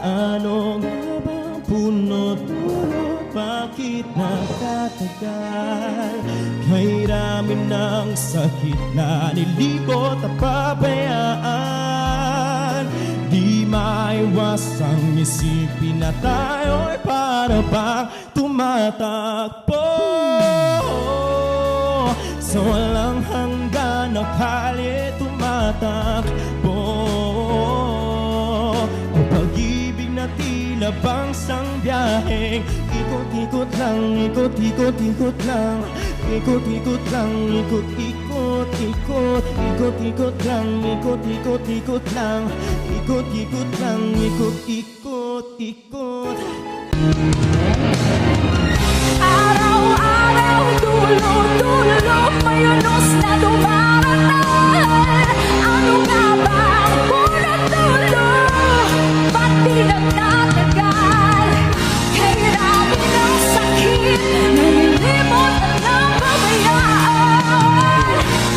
Ano nga bang punot dulo? Bakit nakatagal? Kay dami ng sakit na nilibot at pabayaan. Di maiwasang isipin na tayo'y para bang tumatakbo sa walang hanggan na kalye tumatakbo. Ang pag-ibig na tila bangsang biyaheng ikot-ikot lang, ikot-ikot-ikot lang, ikot-ikot lang, ikot-ikot-ikot, ikot-ikot lang, ikot-ikot-ikot lang, ikot-ikot lang, ikot-ikot-ikot. Araw-araw, dulo-dulo, may unos na dumarating. Ano nga ba ang punot dulo? Ba't di nagtatagal? Kay dami ng sakit, nalilimot at napabayaan.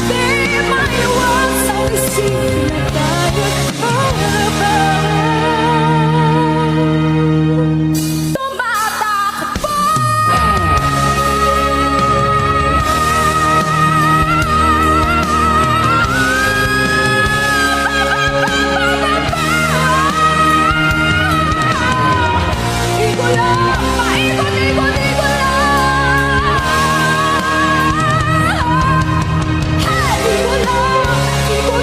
Di maiwasang isipin na tayo'y para bang tumatakbo. Ikot lang, paikot-ikot-ikot lang. Ikot lang,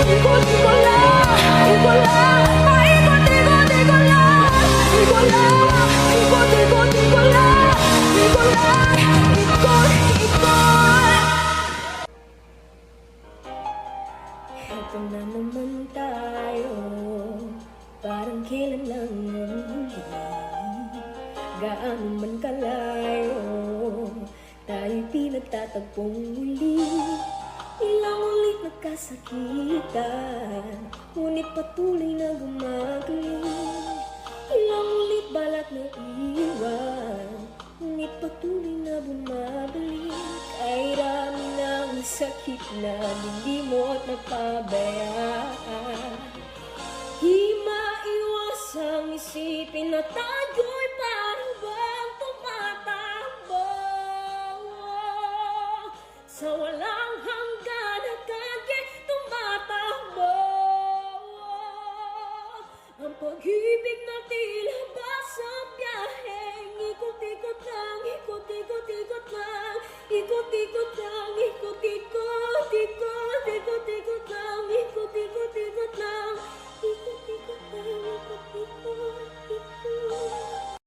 ikot-ikot-ikot lang. Ikot lang, paikot-ikot-ikot lang. Ikot lang, ikot-ikot-ikot lang. Ikot lang, ikot-ikot. Eto na naman tayo, parang kailan lang ang huli. Gaano man kalayo, tayo'y pinagtatagpong muli. Ilang ulit nagkasakitan, ngunit patuloy na gumagaling. Ilang ulit balak na iwan, ngunit patuloy na bumabalik. Ay dami ng sakit na nilimot na pabayaan. Di maiwasang isipin na tayo'y parang bang tumatakbo sa walang hanggan na kalye tumatakbo. Ang pag-ibig na tila basang biyaheng ikot-ikot lang, ikot-ikot-ikot lang, ikot-ikot lang, ikot-ikot, ikot, ikot-ikot lang, ikot-ikot-ikot lang, ikot-ikot lang, ikot-ikot, ikot.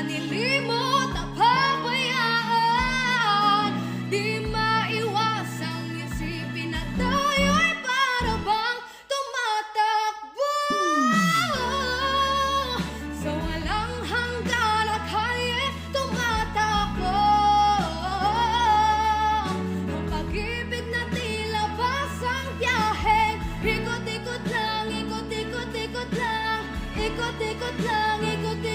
nilimot at pabayaan. Di maiwasang isipin na tayo'y para bang tumatakbo sa walang hanggan at halik tumatakbo. Ang pag-ibig na tila basang biyaheng ikot-ikot lang, ikot-ikot-ikot lang, ikot-ikot lang, ikot-ikot